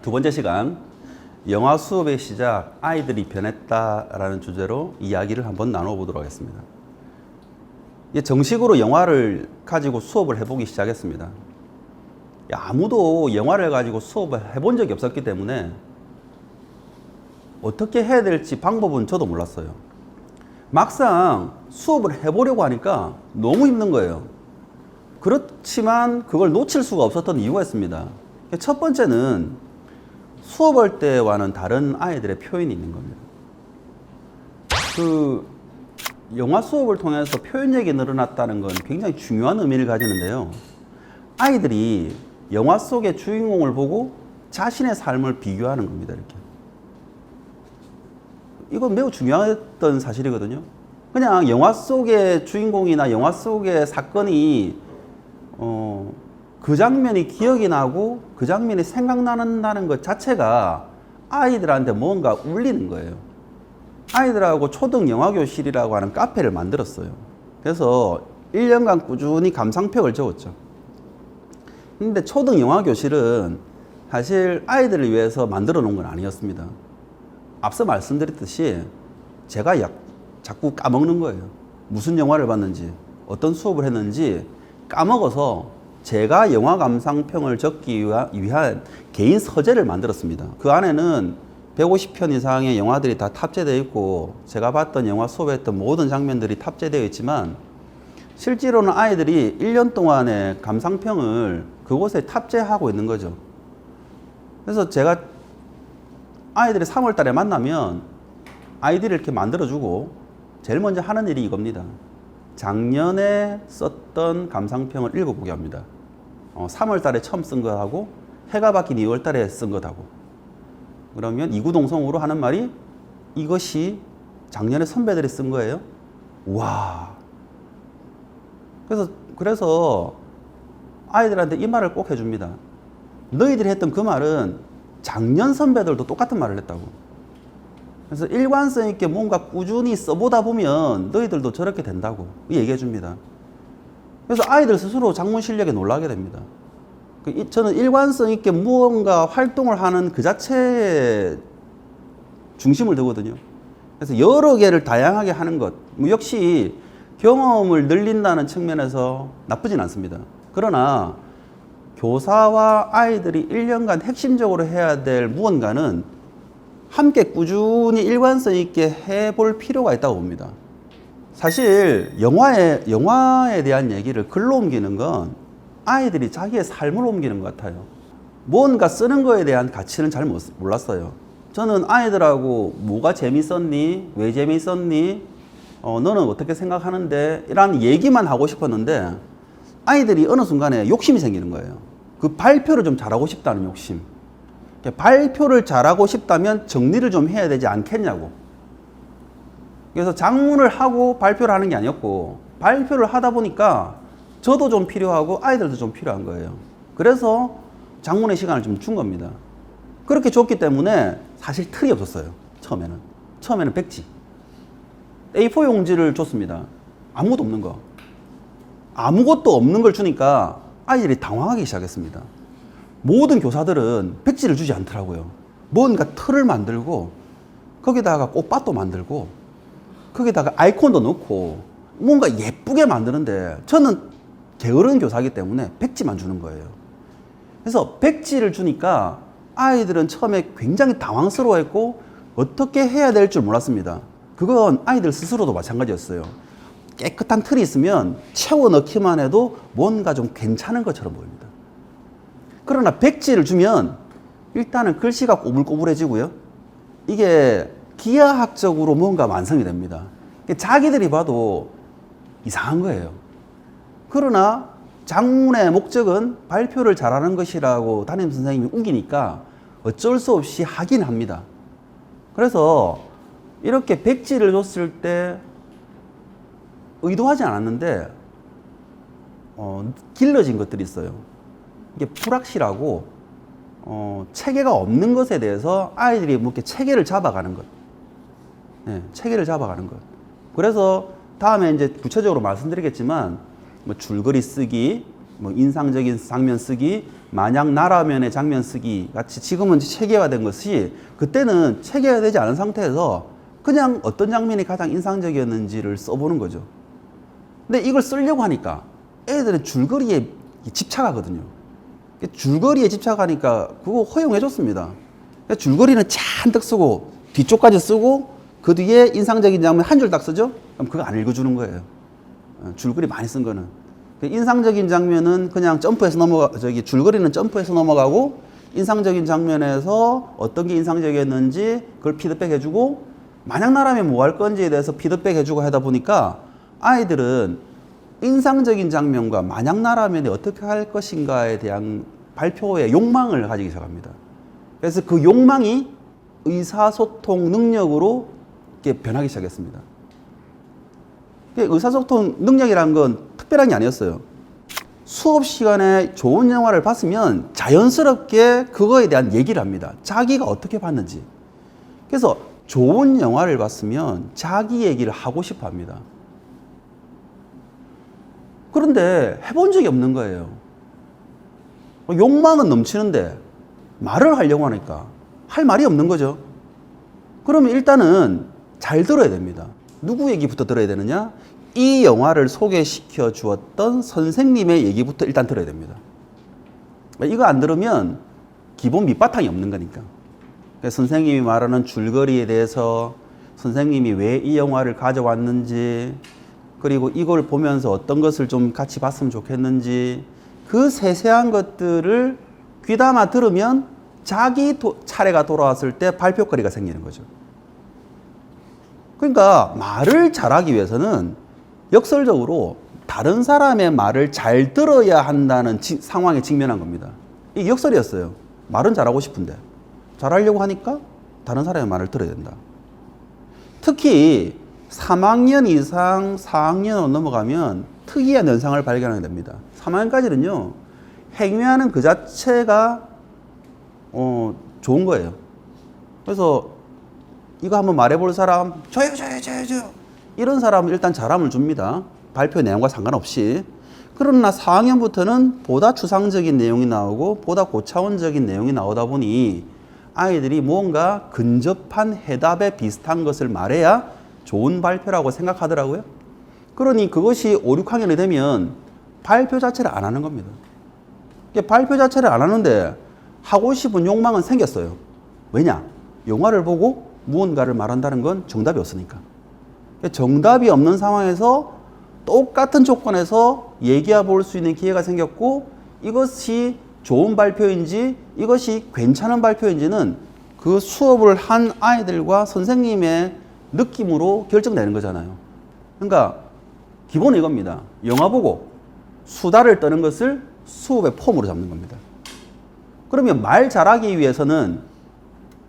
두 번째 시간 영화 수업의 시작, 아이들이 변했다라는 주제로 이야기를 한번 나눠보도록 하겠습니다. 정식으로 영화를 가지고 수업을 해보기 시작했습니다. 아무도 영화를 가지고 수업을 해본 적이 없었기 때문에 어떻게 해야 될지 방법은 저도 몰랐어요. 막상 수업을 해보려고 하니까 너무 힘든 거예요. 그렇지만 그걸 놓칠 수가 없었던 이유가 있습니다. 첫 번째는 수업할 때와는 다른 아이들의 표현이 있는 겁니다. 영화 수업을 통해서 표현력이 늘어났다는 건 굉장히 중요한 의미를 가지는데요. 아이들이 영화 속의 주인공을 보고 자신의 삶을 비교하는 겁니다. 이렇게. 이건 매우 중요했던 사실이거든요. 그냥 영화 속의 주인공이나 영화 속의 사건이 그 장면이 기억이 나고 그 장면이 생각나는 것 자체가 아이들한테 뭔가 울리는 거예요. 아이들하고 초등 영화교실이라고 하는 카페를 만들었어요. 그래서 1년간 꾸준히 감상평을 적었죠. 근데 초등 영화교실은 사실 아이들을 위해서 만들어 놓은 건 아니었습니다. 앞서 말씀드렸듯이 제가 자꾸 까먹는 거예요. 무슨 영화를 봤는지, 어떤 수업을 했는지 까먹어서 제가 영화 감상평을 적기 위한 개인 서재를 만들었습니다. 그 안에는 150편 이상의 영화들이 다 탑재되어 있고 제가 봤던 영화 수업에 했던 모든 장면들이 탑재되어 있지만 실제로는 아이들이 1년 동안의 감상평을 그곳에 탑재하고 있는 거죠. 그래서 제가 아이들이 3월 달에 만나면 아이디를 이렇게 만들어주고 제일 먼저 하는 일이 이겁니다. 작년에 썼던 감상평을 읽어보게 합니다. 3월 달에 처음 쓴 것하고 해가 바뀐 2월 달에 쓴 것하고 그러면 이구동성으로 하는 말이 이것이 작년에 선배들이 쓴 거예요? 와. 그래서 아이들한테 이 말을 꼭 해줍니다. 너희들이 했던 그 말은 작년 선배들도 똑같은 말을 했다고. 그래서 일관성 있게 뭔가 꾸준히 써보다 보면 너희들도 저렇게 된다고 얘기해 줍니다. 그래서 아이들 스스로 작문 실력에 놀라게 됩니다. 저는 일관성 있게 무언가 활동을 하는 그 자체에 중심을 두거든요. 그래서 여러 개를 다양하게 하는 것, 역시 경험을 늘린다는 측면에서 나쁘진 않습니다. 그러나 교사와 아이들이 1년간 핵심적으로 해야 될 무언가는 함께 꾸준히 일관성 있게 해볼 필요가 있다고 봅니다. 사실 영화에 대한 얘기를 글로 옮기는 건 아이들이 자기의 삶을 옮기는 것 같아요. 뭔가 쓰는 거에 대한 가치는 잘 몰랐어요. 저는 아이들하고 뭐가 재밌었니? 왜 재밌었니? 너는 어떻게 생각하는데? 이런 얘기만 하고 싶었는데 아이들이 어느 순간에 욕심이 생기는 거예요. 그 발표를 좀 잘하고 싶다는 욕심. 발표를 잘하고 싶다면 정리를 좀 해야 되지 않겠냐고. 그래서 작문을 하고 발표를 하는 게 아니었고 발표를 하다 보니까 저도 좀 필요하고 아이들도 좀 필요한 거예요. 그래서 작문의 시간을 좀 준 겁니다. 그렇게 줬기 때문에 사실 틀이 없었어요. 처음에는 백지. A4 용지를 줬습니다. 아무것도 없는 거. 아무것도 없는 걸 주니까 아이들이 당황하기 시작했습니다. 모든 교사들은 백지를 주지 않더라고요. 뭔가 틀을 만들고 거기다가 꽃밭도 만들고 거기다가 아이콘도 넣고 뭔가 예쁘게 만드는데 저는 게으른 교사이기 때문에 백지만 주는 거예요. 그래서 백지를 주니까 아이들은 처음에 굉장히 당황스러워했고 어떻게 해야 될 줄 몰랐습니다. 그건 아이들 스스로도 마찬가지였어요. 깨끗한 틀이 있으면 채워 넣기만 해도 뭔가 좀 괜찮은 것처럼 보입니다. 그러나 백지를 주면 일단은 글씨가 꼬불꼬불해지고요. 이게 기하학적으로 뭔가 완성이 됩니다. 자기들이 봐도 이상한 거예요. 그러나 작문의 목적은 발표를 잘하는 것이라고 담임선생님이 우기니까 어쩔 수 없이 하긴 합니다. 그래서 이렇게 백지를 줬을 때 의도하지 않았는데 길러진 것들이 있어요. 이게 불확실하고 체계가 없는 것에 대해서 아이들이 뭐 이렇게 체계를 잡아가는 것. 네, 체계를 잡아가는 것. 그래서 다음에 이제 구체적으로 말씀드리겠지만 뭐 줄거리 쓰기, 뭐 인상적인 장면 쓰기, 만약 나라면의 장면 쓰기 같이 지금은 체계화된 것이 그때는 체계화되지 않은 상태에서 그냥 어떤 장면이 가장 인상적이었는지를 써보는 거죠. 근데 이걸 쓰려고 하니까 애들은 줄거리에 집착하거든요. 줄거리에 집착하니까 그거 허용해줬습니다. 줄거리는 잔뜩 쓰고 뒤쪽까지 쓰고 그 뒤에 인상적인 장면 한 줄 딱 쓰죠? 그럼 그거 안 읽어주는 거예요. 줄거리 많이 쓴 거는. 인상적인 장면은 그냥 점프해서 줄거리는 점프해서 넘어가고 인상적인 장면에서 어떤 게 인상적이었는지 그걸 피드백 해주고 만약 나라면 뭐 할 건지에 대해서 피드백 해주고 하다 보니까 아이들은 인상적인 장면과 만약 나라면 어떻게 할 것인가에 대한 발표의 욕망을 가지기 시작합니다. 그래서 그 욕망이 의사소통 능력으로 이렇게 변하기 시작했습니다. 의사소통 능력이라는 건 특별한 게 아니었어요. 수업 시간에 좋은 영화를 봤으면 자연스럽게 그거에 대한 얘기를 합니다. 자기가 어떻게 봤는지. 그래서 좋은 영화를 봤으면 자기 얘기를 하고 싶어 합니다. 그런데 해본 적이 없는 거예요. 욕망은 넘치는데 말을 하려고 하니까 할 말이 없는 거죠. 그러면 일단은 잘 들어야 됩니다. 누구 얘기부터 들어야 되느냐? 이 영화를 소개시켜 주었던 선생님의 얘기부터 일단 들어야 됩니다. 이거 안 들으면 기본 밑바탕이 없는 거니까. 선생님이 말하는 줄거리에 대해서 선생님이 왜 이 영화를 가져왔는지 그리고 이걸 보면서 어떤 것을 좀 같이 봤으면 좋겠는지 그 세세한 것들을 귀담아 들으면 자기 차례가 돌아왔을 때 발표거리가 생기는 거죠. 그러니까 말을 잘하기 위해서는 역설적으로 다른 사람의 말을 잘 들어야 한다는 상황에 직면한 겁니다. 이게 역설이었어요. 말은 잘하고 싶은데 잘하려고 하니까 다른 사람의 말을 들어야 된다. 특히 3학년 이상 4학년으로 넘어가면 특이한 현상을 발견하게 됩니다. 3학년까지는요. 행위하는 그 자체가 좋은 거예요. 그래서 이거 한번 말해볼 사람 저요. 이런 사람은 일단 잘함을 줍니다. 발표 내용과 상관없이. 그러나 4학년부터는 보다 추상적인 내용이 나오고 보다 고차원적인 내용이 나오다 보니 아이들이 뭔가 근접한 해답에 비슷한 것을 말해야 좋은 발표라고 생각하더라고요. 그러니 그것이 5, 6학년이 되면 발표 자체를 안 하는 겁니다. 발표 자체를 안 하는데 하고 싶은 욕망은 생겼어요. 왜냐? 영화를 보고 무언가를 말한다는 건 정답이 없으니까. 정답이 없는 상황에서 똑같은 조건에서 얘기해 볼 수 있는 기회가 생겼고 이것이 좋은 발표인지 이것이 괜찮은 발표인지는 그 수업을 한 아이들과 선생님의 느낌으로 결정되는 거잖아요. 그러니까 기본은 이겁니다. 영화 보고 수다를 떠는 것을 수업의 폼으로 잡는 겁니다. 그러면 말 잘하기 위해서는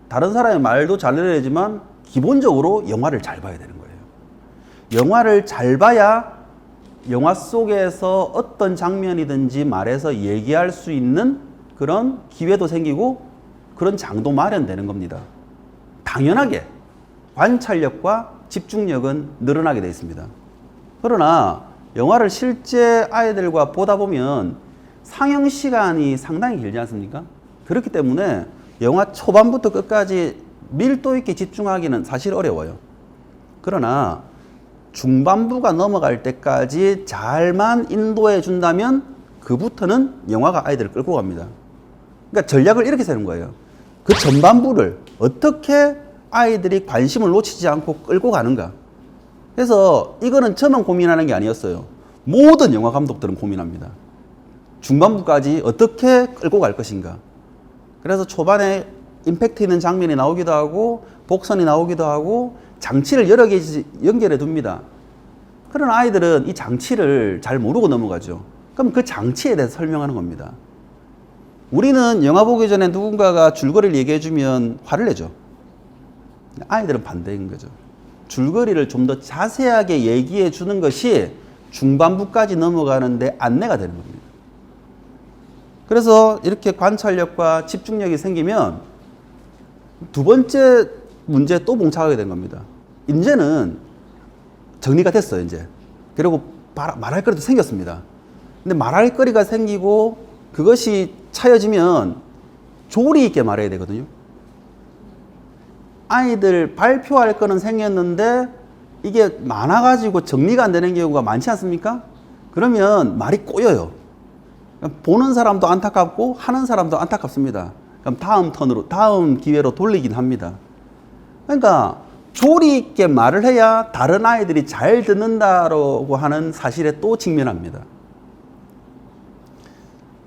다른 사람의 말도 잘 들어야지만 기본적으로 영화를 잘 봐야 되는 거예요. 영화를 잘 봐야 영화 속에서 어떤 장면이든지 말해서 얘기할 수 있는 그런 기회도 생기고 그런 장도 마련되는 겁니다. 당연하게 관찰력과 집중력은 늘어나게 되어 있습니다. 그러나 영화를 실제 아이들과 보다 보면 상영 시간이 상당히 길지 않습니까? 그렇기 때문에 영화 초반부터 끝까지 밀도 있게 집중하기는 사실 어려워요. 그러나 중반부가 넘어갈 때까지 잘만 인도해 준다면 그부터는 영화가 아이들을 끌고 갑니다. 그러니까 전략을 이렇게 세는 거예요. 그 전반부를 어떻게 아이들이 관심을 놓치지 않고 끌고 가는가. 그래서 이거는 저만 고민하는 게 아니었어요. 모든 영화 감독들은 고민합니다. 중반부까지 어떻게 끌고 갈 것인가. 그래서 초반에 임팩트 있는 장면이 나오기도 하고 복선이 나오기도 하고 장치를 여러 개 연결해 둡니다. 그런 아이들은 이 장치를 잘 모르고 넘어가죠. 그럼 그 장치에 대해서 설명하는 겁니다. 우리는 영화 보기 전에 누군가가 줄거리를 얘기해 주면 화를 내죠. 아이들은 반대인 거죠. 줄거리를 좀 더 자세하게 얘기해 주는 것이 중반부까지 넘어가는데 안내가 되는 겁니다. 그래서 이렇게 관찰력과 집중력이 생기면 두 번째 문제에 또 봉착하게 된 겁니다. 이제는 정리가 됐어요, 이제. 그리고 말할 거리도 생겼습니다. 근데 말할 거리가 생기고 그것이 차여지면 조리 있게 말해야 되거든요. 아이들 발표할 거는 생겼는데 이게 많아가지고 정리가 안 되는 경우가 많지 않습니까? 그러면 말이 꼬여요. 보는 사람도 안타깝고 하는 사람도 안타깝습니다. 그럼 다음 기회로 돌리긴 합니다. 그러니까 조리 있게 말을 해야 다른 아이들이 잘 듣는다고 하는 사실에 또 직면합니다.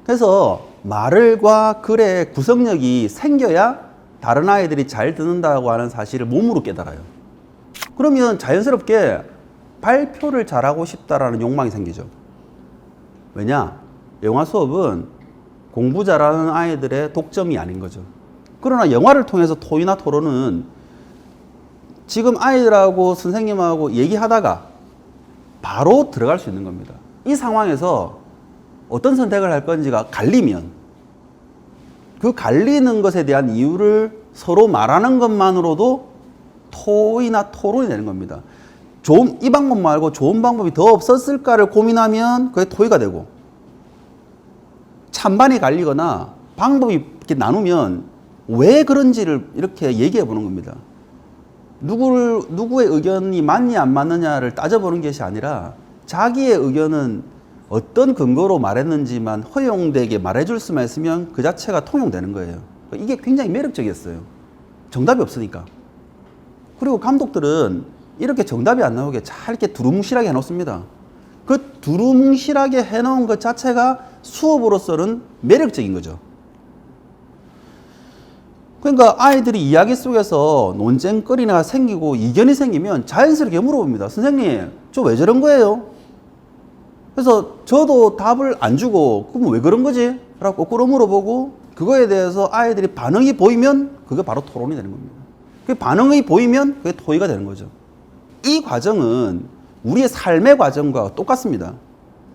그래서 말과 글의 구성력이 생겨야 다른 아이들이 잘 듣는다고 하는 사실을 몸으로 깨달아요. 그러면 자연스럽게 발표를 잘하고 싶다라는 욕망이 생기죠. 왜냐? 영화 수업은 공부 잘하는 아이들의 독점이 아닌 거죠. 그러나 영화를 통해서 토의나 토론은 지금 아이들하고 선생님하고 얘기하다가 바로 들어갈 수 있는 겁니다. 이 상황에서 어떤 선택을 할 건지가 갈리면 그 갈리는 것에 대한 이유를 서로 말하는 것만으로도 토의나 토론이 되는 겁니다. 이 방법 말고 좋은 방법이 더 없었을까를 고민하면 그게 토의가 되고, 찬반이 갈리거나 방법이 이렇게 나누면 왜 그런지를 이렇게 얘기해 보는 겁니다. 누구의 의견이 맞냐 안 맞느냐를 따져보는 것이 아니라 자기의 의견은 어떤 근거로 말했는지만 허용되게 말해줄 수만 있으면 그 자체가 통용되는 거예요. 이게 굉장히 매력적이었어요. 정답이 없으니까. 그리고 감독들은 이렇게 정답이 안 나오게 잘 이렇게 두루뭉실하게 해놓습니다. 그 두루뭉실하게 해놓은 것 자체가 수업으로서는 매력적인 거죠. 그러니까 아이들이 이야기 속에서 논쟁거리가 생기고 이견이 생기면 자연스럽게 물어봅니다. 선생님, 저 왜 저런 거예요? 그래서 저도 답을 안 주고 그럼 왜 그런 거지? 라고 거꾸로 물어보고 그거에 대해서 아이들이 반응이 보이면 그게 바로 토론이 되는 겁니다. 그 반응이 보이면 그게 토의가 되는 거죠. 이 과정은 우리의 삶의 과정과 똑같습니다.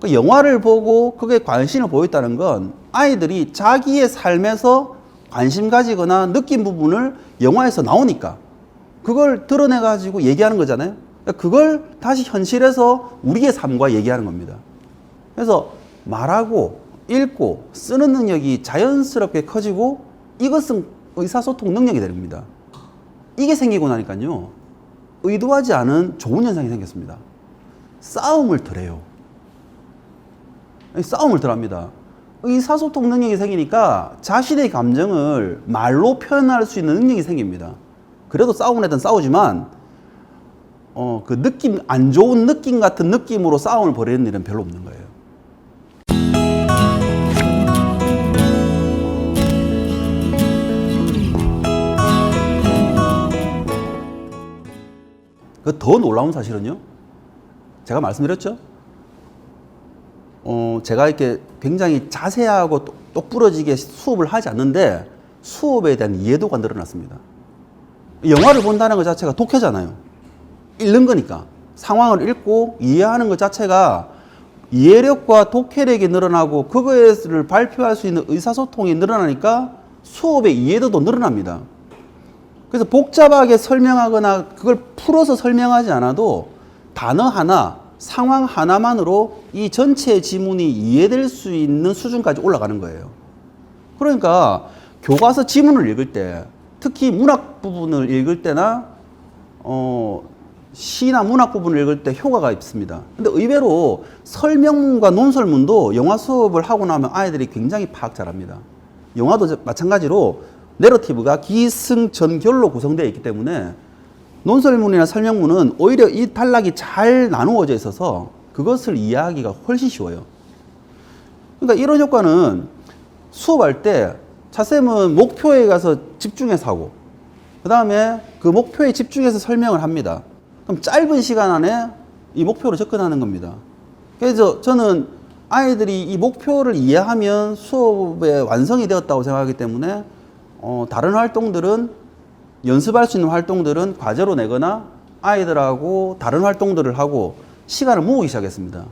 그 영화를 보고 그게 관심을 보였다는 건 아이들이 자기의 삶에서 관심 가지거나 느낀 부분을 영화에서 나오니까 그걸 드러내가지고 얘기하는 거잖아요. 그걸 다시 현실에서 우리의 삶과 얘기하는 겁니다. 그래서 말하고 읽고 쓰는 능력이 자연스럽게 커지고 이것은 의사소통 능력이 됩니다. 이게 생기고 나니까요, 의도하지 않은 좋은 현상이 생겼습니다. 싸움을 덜 해요. 싸움을 덜 합니다. 의사소통 능력이 생기니까 자신의 감정을 말로 표현할 수 있는 능력이 생깁니다. 그래도 싸우는 애들은 싸우지만 그 느낌, 안 좋은 느낌 같은 느낌으로 싸움을 벌이는 일은 별로 없는 거예요. 그 더 놀라운 사실은요, 제가 말씀드렸죠? 제가 이렇게 굉장히 자세하고 똑부러지게 수업을 하지 않는데 수업에 대한 이해도가 늘어났습니다. 영화를 본다는 것 자체가 독해잖아요. 읽는 거니까. 상황을 읽고 이해하는 것 자체가 이해력과 독해력이 늘어나고 그것을 발표할 수 있는 의사소통이 늘어나니까 수업의 이해도도 늘어납니다. 그래서 복잡하게 설명하거나 그걸 풀어서 설명하지 않아도 단어 하나, 상황 하나만으로 이 전체 지문이 이해될 수 있는 수준까지 올라가는 거예요. 그러니까 교과서 지문을 읽을 때, 특히 문학 부분을 읽을 때나 시나 문학 부분을 읽을 때 효과가 있습니다. 근데 의외로 설명문과 논설문도 영화 수업을 하고 나면 아이들이 굉장히 파악 잘합니다. 영화도 마찬가지로 내러티브가 기승전결로 구성되어 있기 때문에 논설문이나 설명문은 오히려 이 단락이 잘 나누어져 있어서 그것을 이해하기가 훨씬 쉬워요. 그러니까 이런 효과는 수업할 때 차쌤은 목표에 가서 집중해서 하고 그 다음에 그 목표에 집중해서 설명을 합니다. 그럼 짧은 시간 안에 이 목표로 접근하는 겁니다. 그래서 저는 아이들이 이 목표를 이해하면 수업의 완성이 되었다고 생각하기 때문에 다른 활동들은, 연습할 수 있는 활동들은 과제로 내거나 아이들하고 다른 활동들을 하고 시간을 모으기 시작했습니다.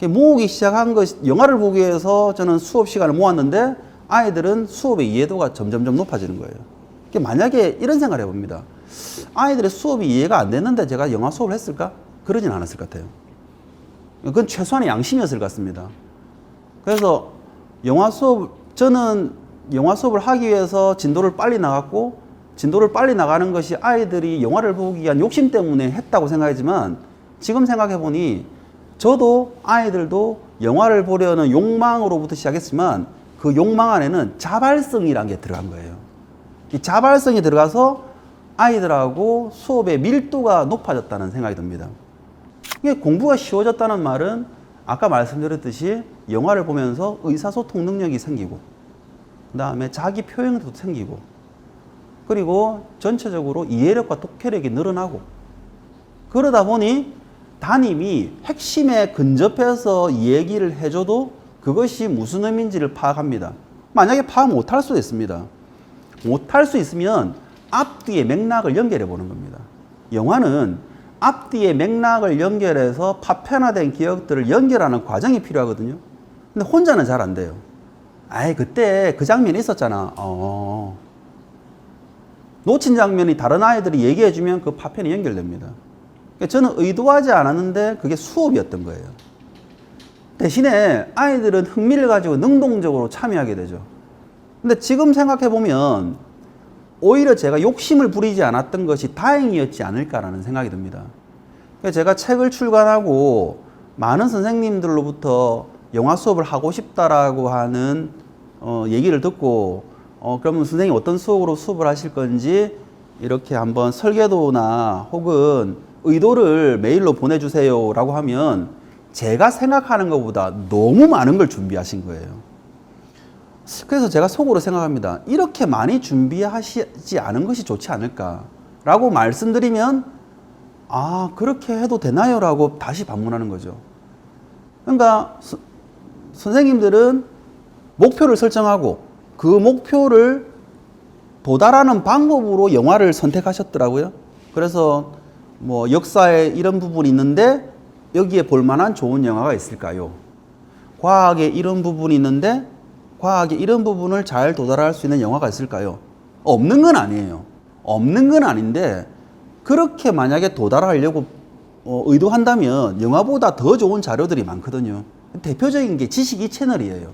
모으기 시작한 것, 영화를 보기 위해서 저는 수업 시간을 모았는데 아이들은 수업의 이해도가 점점점 높아지는 거예요. 만약에 이런 생각을 해봅니다. 아이들의 수업이 이해가 안 됐는데 제가 영화 수업을 했을까? 그러진 않았을 것 같아요. 그건 최소한의 양심이었을 것 같습니다. 그래서 영화 수업, 저는 영화 수업을 하기 위해서 진도를 빨리 나갔고, 진도를 빨리 나가는 것이 아이들이 영화를 보기 위한 욕심 때문에 했다고 생각하지만, 지금 생각해보니 저도 아이들도 영화를 보려는 욕망으로부터 시작했지만 그 욕망 안에는 자발성이라는 게 들어간 거예요. 이 자발성이 들어가서 아이들하고 수업의 밀도가 높아졌다는 생각이 듭니다. 이게 공부가 쉬워졌다는 말은 아까 말씀드렸듯이 영화를 보면서 의사소통 능력이 생기고, 그 다음에 자기 표현도 생기고, 그리고 전체적으로 이해력과 독해력이 늘어나고, 그러다 보니 담임이 핵심에 근접해서 얘기를 해줘도 그것이 무슨 의미인지를 파악합니다. 만약에 파악 못할 수도 있습니다. 못할 수 있으면 앞뒤의 맥락을 연결해 보는 겁니다. 영화는 앞뒤의 맥락을 연결해서 파편화된 기억들을 연결하는 과정이 필요하거든요. 근데 혼자는 잘 안 돼요. 아이, 그때 그 장면이 있었잖아. 놓친 장면이 다른 아이들이 얘기해주면 그 파편이 연결됩니다. 저는 의도하지 않았는데 그게 수업이었던 거예요. 대신에 아이들은 흥미를 가지고 능동적으로 참여하게 되죠. 근데 지금 생각해보면 오히려 제가 욕심을 부리지 않았던 것이 다행이었지 않을까라는 생각이 듭니다. 제가 책을 출간하고 많은 선생님들로부터 영화 수업을 하고 싶다라고 하는 얘기를 듣고, 그러면 선생님 어떤 수업으로 수업을 하실 건지 이렇게 한번 설계도나 혹은 의도를 메일로 보내주세요 라고 하면 제가 생각하는 것보다 너무 많은 걸 준비하신 거예요. 그래서 제가 속으로 생각합니다. 이렇게 많이 준비하시지 않은 것이 좋지 않을까 라고 말씀드리면, 아, 그렇게 해도 되나요? 라고 다시 반문하는 거죠. 그러니까 선생님들은 목표를 설정하고 그 목표를 도달하는 방법으로 영화를 선택하셨더라고요. 그래서 뭐 역사에 이런 부분이 있는데 여기에 볼만한 좋은 영화가 있을까요? 과학에 이런 부분이 있는데 과학의 이런 부분을 잘 도달할 수 있는 영화가 있을까요? 없는 건 아니에요. 없는 건 아닌데 그렇게 만약에 도달하려고 의도한다면 영화보다 더 좋은 자료들이 많거든요. 대표적인 게 지식이 채널이에요.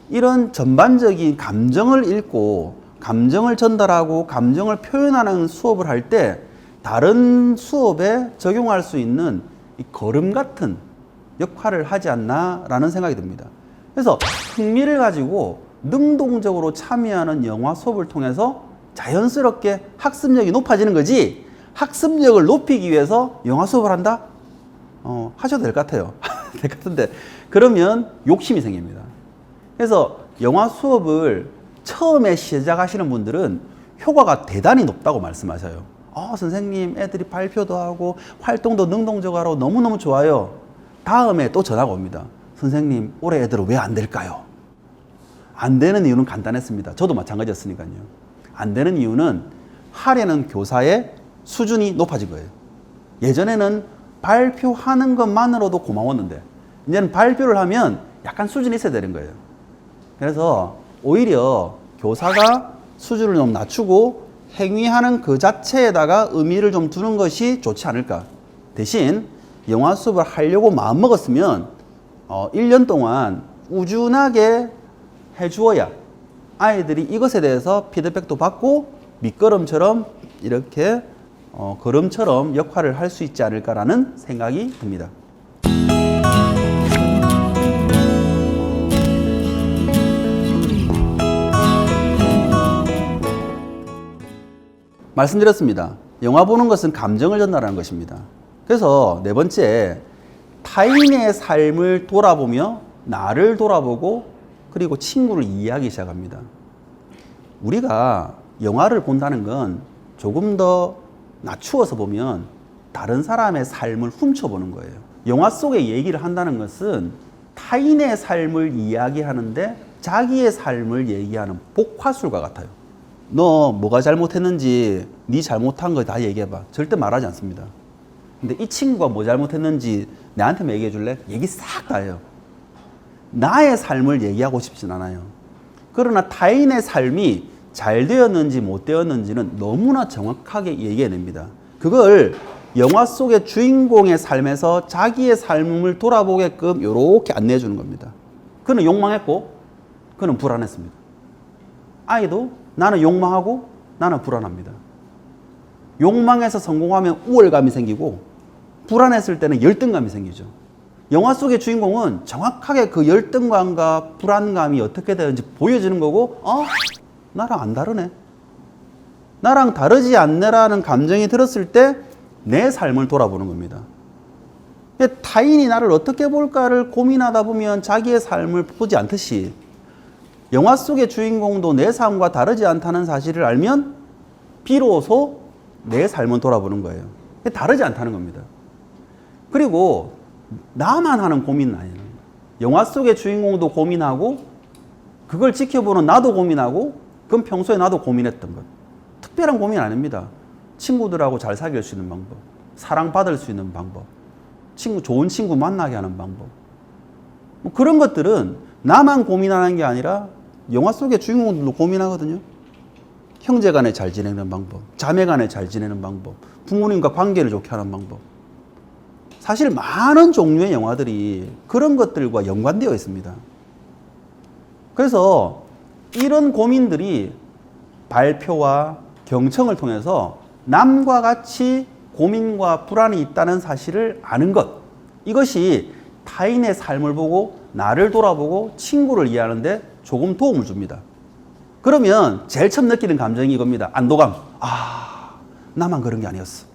이런 전반적인 감정을 읽고 감정을 전달하고 감정을 표현하는 수업을 할 때 다른 수업에 적용할 수 있는 이 거름 같은 역할을 하지 않나라는 생각이 듭니다. 그래서 흥미를 가지고 능동적으로 참여하는 영화 수업을 통해서 자연스럽게 학습력이 높아지는 거지, 학습력을 높이기 위해서 영화 수업을 한다? 하셔도 될 것 같아요. 될 것 같은데 그러면 욕심이 생깁니다. 그래서 영화 수업을 처음에 시작하시는 분들은 효과가 대단히 높다고 말씀하셔요. 선생님, 애들이 발표도 하고 활동도 능동적으로 하고 너무너무 좋아요. 다음에 또 전화가 옵니다. 선생님, 올해 애들은 왜 안 될까요? 안 되는 이유는 간단했습니다. 저도 마찬가지였으니까요. 안 되는 이유는 하려는 교사의 수준이 높아진 거예요. 예전에는 발표하는 것만으로도 고마웠는데 이제는 발표를 하면 약간 수준이 있어야 되는 거예요. 그래서 오히려 교사가 수준을 좀 낮추고 행위하는 그 자체에다가 의미를 좀 두는 것이 좋지 않을까. 대신 영화 수업을 하려고 마음먹었으면 1년 동안 꾸준하게 해주어야 아이들이 이것에 대해서 피드백도 받고 밑거름처럼 이렇게 걸음처럼 역할을 할 수 있지 않을까라는 생각이 듭니다. 말씀드렸습니다. 영화 보는 것은 감정을 전달하는 것입니다. 그래서 네 번째, 타인의 삶을 돌아보며 나를 돌아보고 그리고 친구를 이해하기 시작합니다. 우리가 영화를 본다는 건 조금 더 낮추어서 보면 다른 사람의 삶을 훔쳐보는 거예요. 영화 속의 얘기를 한다는 것은 타인의 삶을 이야기하는데 자기의 삶을 얘기하는 복화술과 같아요. 너 뭐가 잘못했는지 네 잘못한 거 다 얘기해봐. 절대 말하지 않습니다. 근데 이 친구가 뭐 잘못했는지 나한테만 얘기해 줄래? 얘기 싹 다 해요. 나의 삶을 얘기하고 싶진 않아요. 그러나 타인의 삶이 잘 되었는지 못 되었는지는 너무나 정확하게 얘기해냅니다. 그걸 영화 속의 주인공의 삶에서 자기의 삶을 돌아보게끔 이렇게 안내해 주는 겁니다. 그는 욕망했고 그는 불안했습니다. 아이도 나는 욕망하고 나는 불안합니다. 욕망해서 성공하면 우월감이 생기고 불안했을 때는 열등감이 생기죠. 영화 속의 주인공은 정확하게 그 열등감과 불안감이 어떻게 되는지 보여주는 거고, 나랑 안 다르네. 나랑 다르지 않네라는 감정이 들었을 때 내 삶을 돌아보는 겁니다. 타인이 나를 어떻게 볼까를 고민하다 보면 자기의 삶을 보지 않듯이 영화 속의 주인공도 내 삶과 다르지 않다는 사실을 알면 비로소 내 삶을 돌아보는 거예요. 다르지 않다는 겁니다. 그리고 나만 하는 고민은 아니에요. 영화 속의 주인공도 고민하고 그걸 지켜보는 나도 고민하고 그건 평소에 나도 고민했던 것. 특별한 고민 아닙니다. 친구들하고 잘 사귈 수 있는 방법, 사랑받을 수 있는 방법, 좋은 친구 만나게 하는 방법. 그런 것들은 나만 고민하는 게 아니라 영화 속의 주인공들도 고민하거든요. 형제 간에 잘 지내는 방법, 자매 간에 잘 지내는 방법, 부모님과 관계를 좋게 하는 방법. 사실 많은 종류의 영화들이 그런 것들과 연관되어 있습니다. 그래서 이런 고민들이 발표와 경청을 통해서 남과 같이 고민과 불안이 있다는 사실을 아는 것, 이것이 타인의 삶을 보고 나를 돌아보고 친구를 이해하는데 조금 도움을 줍니다. 그러면 제일 처음 느끼는 감정이 이겁니다. 안도감. 나만 그런 게 아니었어.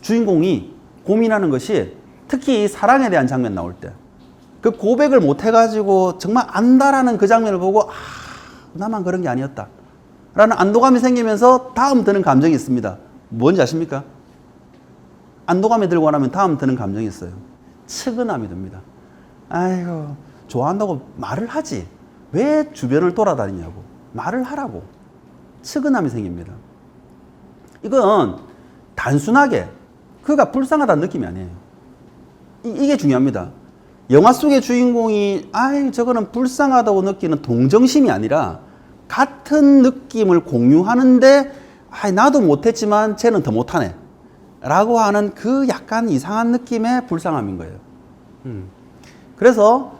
주인공이 고민하는 것이 특히 사랑에 대한 장면 나올 때 그 고백을 못 해가지고 정말 안다라는 그 장면을 보고 나만 그런 게 아니었다 라는 안도감이 생기면서 다음 드는 감정이 있습니다. 뭔지 아십니까? 안도감이 들고 나면 다음 드는 감정이 있어요. 측은함이 듭니다. 아이고, 좋아한다고 말을 하지. 왜 주변을 돌아다니냐고. 말을 하라고. 측은함이 생깁니다. 이건 단순하게 그가 불쌍하다는 느낌이 아니에요. 이게 중요합니다. 영화 속의 주인공이 저거는 불쌍하다고 느끼는 동정심이 아니라 같은 느낌을 공유하는데 나도 못했지만 쟤는 더 못하네 라고 하는 그 약간 이상한 느낌의 불쌍함인 거예요. 그래서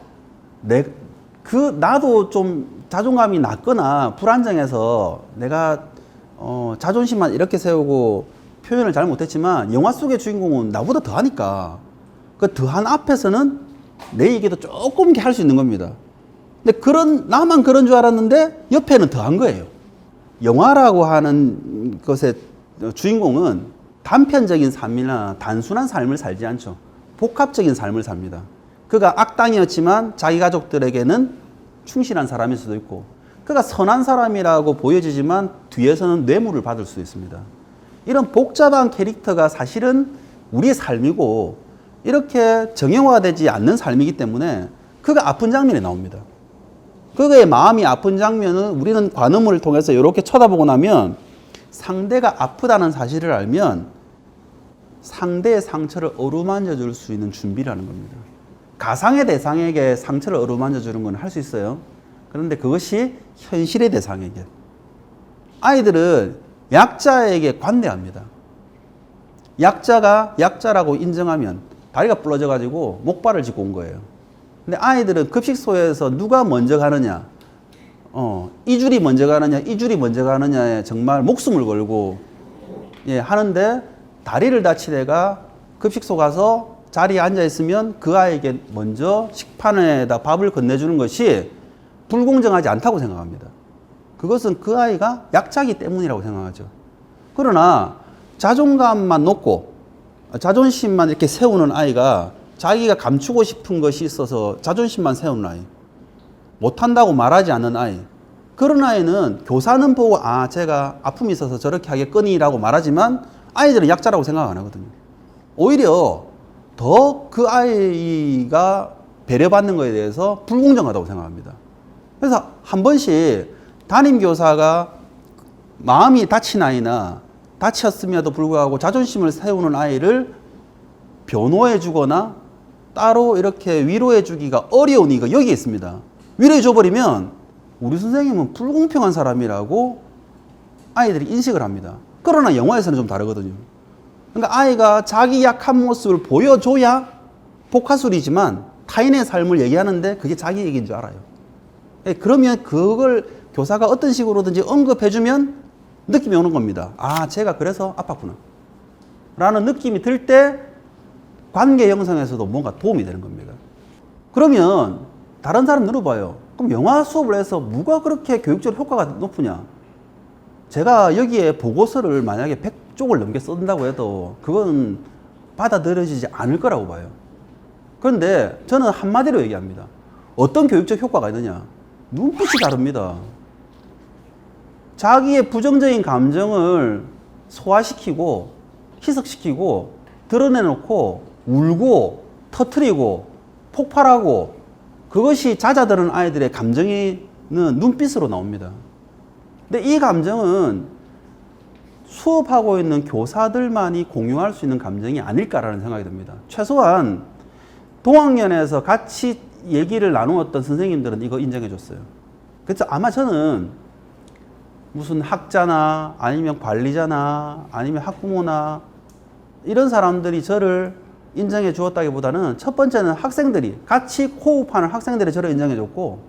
나도 좀 자존감이 낮거나 불안정해서 내가 자존심만 이렇게 세우고 표현을 잘 못했지만 영화 속의 주인공은 나보다 더하니까 그 더한 앞에서는 내 얘기도 조금 할 수 있는 겁니다. 근데 나만 그런 줄 알았는데 옆에는 더한 거예요. 영화라고 하는 것의 주인공은 단편적인 삶이나 단순한 삶을 살지 않죠. 복합적인 삶을 삽니다. 그가 악당이었지만 자기 가족들에게는 충실한 사람일 수도 있고, 그가 선한 사람이라고 보여지지만 뒤에서는 뇌물을 받을 수 있습니다. 이런 복잡한 캐릭터가 사실은 우리의 삶이고 이렇게 정형화되지 않는 삶이기 때문에 그가 아픈 장면이 나옵니다. 그의 마음이 아픈 장면은 우리는 관음을 통해서 이렇게 쳐다보고 나면 상대가 아프다는 사실을 알면 상대의 상처를 어루만져 줄 수 있는 준비를 하는 겁니다. 가상의 대상에게 상처를 어루만져 주는 건 할 수 있어요. 그런데 그것이 현실의 대상에게. 아이들은 약자에게 관대합니다. 약자가 약자라고 인정하면 다리가 부러져 가지고 목발을 짚고 온 거예요. 근데 아이들은 급식소에서 누가 먼저 가느냐, 이 줄이 먼저 가느냐, 이 줄이 먼저 가느냐에 정말 목숨을 걸고 하는데, 다리를 다친 애가 급식소 가서 자리에 앉아 있으면 그 아이에게 먼저 식판에다 밥을 건네주는 것이 불공정하지 않다고 생각합니다. 그것은 그 아이가 약자이기 때문이라고 생각하죠. 그러나 자존감만 놓고 자존심만 이렇게 세우는 아이가, 자기가 감추고 싶은 것이 있어서 자존심만 세우는 아이, 못한다고 말하지 않는 아이, 그런 아이는 교사는 보고 제가 아픔이 있어서 저렇게 하겠거니라고 말하지만 아이들은 약자라고 생각 안 하거든요. 오히려 더 그 아이가 배려받는 것에 대해서 불공정하다고 생각합니다. 그래서 한 번씩 담임교사가 마음이 다친 아이나 다쳤음에도 불구하고 자존심을 세우는 아이를 변호해 주거나 따로 이렇게 위로해 주기가 어려운 이유가 여기에 있습니다. 위로해 줘버리면 우리 선생님은 불공평한 사람이라고 아이들이 인식을 합니다. 그러나 영화에서는 좀 다르거든요. 그러니까 아이가 자기 약한 모습을 보여줘야 복화술이지만 타인의 삶을 얘기하는데 그게 자기 얘기인 줄 알아요. 그러면 그걸 교사가 어떤 식으로든지 언급해주면 느낌이 오는 겁니다. 아, 제가 그래서 아팠구나 라는 느낌이 들 때 관계 형성에서도 뭔가 도움이 되는 겁니다. 그러면 다른 사람 물어봐요. 그럼 영화 수업을 해서 뭐가 그렇게 교육적으로 효과가 높으냐? 제가 여기에 보고서를 만약에 100쪽을 넘게 쓴다고 해도 그건 받아들여지지 않을 거라고 봐요. 그런데 저는 한마디로 얘기합니다. 어떤 교육적 효과가 있느냐? 눈빛이 다릅니다. 자기의 부정적인 감정을 소화시키고 희석시키고 드러내놓고 울고 터트리고 폭발하고 그것이 잦아드는 아이들의 감정이 눈빛으로 나옵니다. 근데 이 감정은 수업하고 있는 교사들만이 공유할 수 있는 감정이 아닐까라는 생각이 듭니다. 최소한 동학년에서 같이 얘기를 나누었던 선생님들은 이거 인정해 줬어요. 그래서 아마 저는 무슨 학자나 아니면 관리자나 아니면 학부모나 이런 사람들이 저를 인정해 주었다기보다는 첫 번째는 학생들이 같이 호흡하는 학생들이 저를 인정해 줬고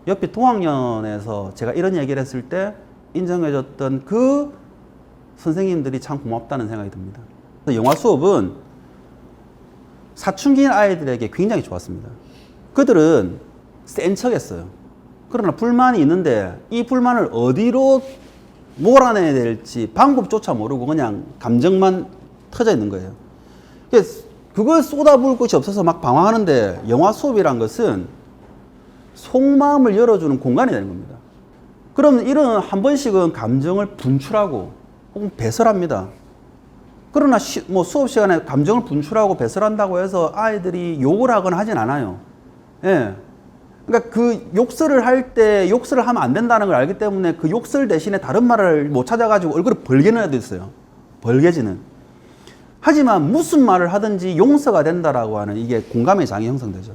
옆에 동학년에서 제가 이런 얘기를 했을 때 인정해 줬던 그 선생님들이 참 고맙다는 생각이 듭니다. 영화 수업은 사춘기인 아이들에게 굉장히 좋았습니다. 그들은 센 척했어요. 그러나 불만이 있는데 이 불만을 어디로 몰아내야 될지 방법조차 모르고 그냥 감정만 터져 있는 거예요. 그걸 쏟아부을 것이 없어서 막 방황하는데 영화 수업이란 것은 속마음을 열어주는 공간이 되는 겁니다. 그러면 이런 한 번씩은 감정을 분출하고 혹은 배설합니다. 그러나 수업 시간에 감정을 분출하고 배설한다고 해서 아이들이 욕을 하거나 하진 않아요. 예. 그러니까 그 욕설을 할 때 욕설을 하면 안 된다는 걸 알기 때문에 그 욕설 대신에 다른 말을 못 찾아가지고 얼굴을 벌게는 애도 있어요. 벌게지는. 하지만 무슨 말을 하든지 용서가 된다라고 하는 이게 공감의 장이 형성되죠.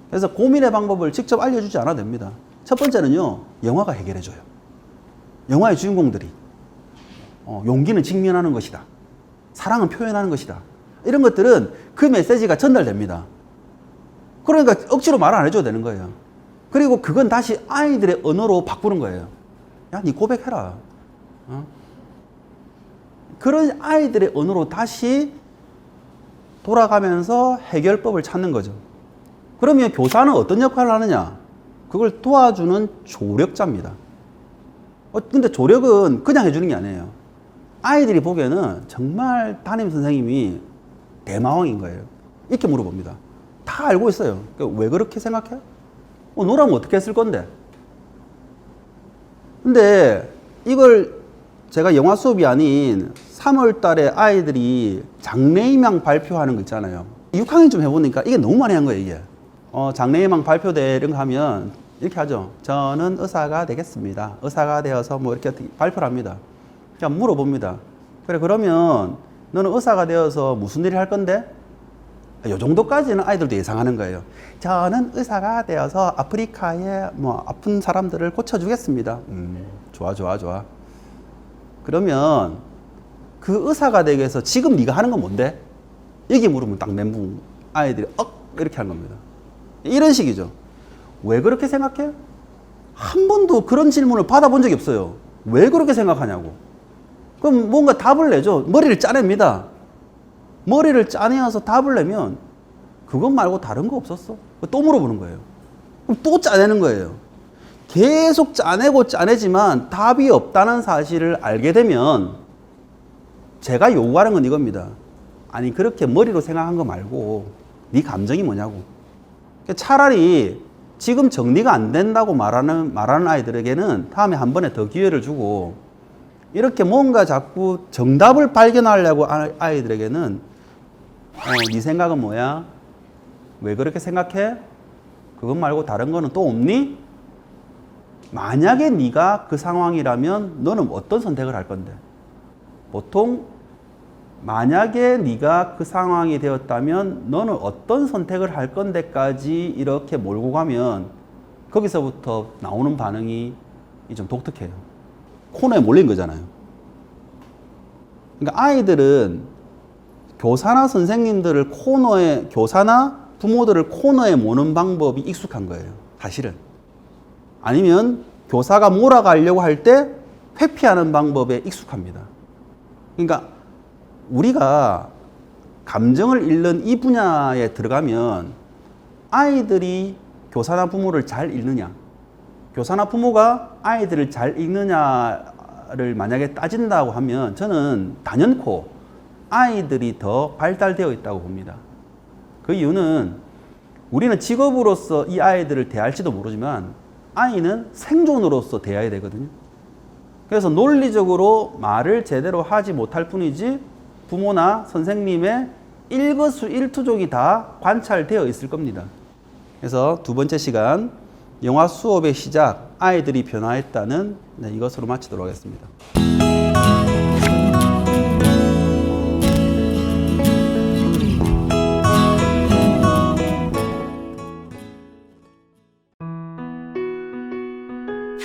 그래서 고민의 방법을 직접 알려주지 않아도 됩니다. 첫 번째는요, 영화가 해결해줘요. 영화의 주인공들이 용기는 직면하는 것이다. 사랑은 표현하는 것이다. 이런 것들은 그 메시지가 전달됩니다. 그러니까 억지로 말을 안 해줘도 되는 거예요. 그리고 그건 다시 아이들의 언어로 바꾸는 거예요. 야, 니 고백해라. 그런 아이들의 언어로 다시 돌아가면서 해결법을 찾는 거죠. 그러면 교사는 어떤 역할을 하느냐? 그걸 도와주는 조력자입니다. 근데 조력은 그냥 해주는 게 아니에요. 아이들이 보기에는 정말 담임 선생님이 대마왕인 거예요. 이렇게 물어봅니다. 다 알고 있어요. 왜 그렇게 생각해? 너라면 어떻게 했을 건데? 근데 이걸 제가 영화 수업이 아닌 3월 달에 아이들이 장래희망 발표하는 거 있잖아요. 6학년 좀 해보니까 이게 너무 많이 한 거예요, 이게. 장래희망 발표대 이런 거 하면 이렇게 하죠. 저는 의사가 되겠습니다. 의사가 되어서 뭐 이렇게 발표를 합니다. 그냥 물어봅니다. 그래, 그러면 너는 의사가 되어서 무슨 일을 할 건데? 이 정도까지는 아이들도 예상하는 거예요. 저는 의사가 되어서 아프리카의 뭐 아픈 사람들을 고쳐주겠습니다. 좋아. 그러면 그 의사가 되기 위해서 지금 네가 하는 건 뭔데? 여기 물으면 딱 멘붕. 아이들이 이렇게 하는 겁니다. 이런 식이죠. 왜 그렇게 생각해? 한 번도 그런 질문을 받아본 적이 없어요. 왜 그렇게 생각하냐고. 그럼 뭔가 답을 내죠. 머리를 짜냅니다. 머리를 짜내어서 답을 내면 그것 말고 다른 거 없었어? 또 물어보는 거예요. 그럼 또 짜내는 거예요. 계속 짜내고 짜내지만 답이 없다는 사실을 알게 되면 제가 요구하는 건 이겁니다. 아니, 그렇게 머리로 생각한 거 말고 네 감정이 뭐냐고. 차라리 지금 정리가 안 된다고 말하는 아이들에게는 다음에 한 번에 더 기회를 주고, 이렇게 뭔가 자꾸 정답을 발견하려고 아이들에게는 네 생각은 뭐야? 왜 그렇게 생각해? 그것 말고 다른 거는 또 없니? 만약에 네가 그 상황이라면 너는 어떤 선택을 할 건데? 보통 만약에 네가 그 상황이 되었다면 너는 어떤 선택을 할 건데까지 이렇게 몰고 가면 거기서부터 나오는 반응이 좀 독특해요. 코너에 몰린 거잖아요. 그러니까 아이들은 교사나 선생님들을 코너에, 교사나 부모들을 코너에 모는 방법이 익숙한 거예요. 사실은. 아니면 교사가 몰아가려고 할 때 회피하는 방법에 익숙합니다. 그러니까 우리가 감정을 읽는 이 분야에 들어가면 아이들이 교사나 부모를 잘 읽느냐, 교사나 부모가 아이들을 잘 읽느냐를 만약에 따진다고 하면 저는 단연코 아이들이 더 발달되어 있다고 봅니다. 그 이유는 우리는 직업으로서 이 아이들을 대할지도 모르지만 아이는 생존으로서 대해야 되거든요. 그래서 논리적으로 말을 제대로 하지 못할 뿐이지 부모나 선생님의 일거수일투족이 다 관찰되어 있을 겁니다. 그래서 두 번째 시간 영화 수업의 시작, 아이들이 변화했다는 이것으로 마치도록 하겠습니다.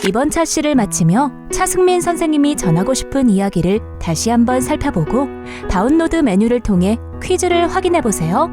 이번 차시를 마치며 차승민 선생님이 전하고 싶은 이야기를 다시 한번 살펴보고 다운로드 메뉴를 통해 퀴즈를 확인해 보세요.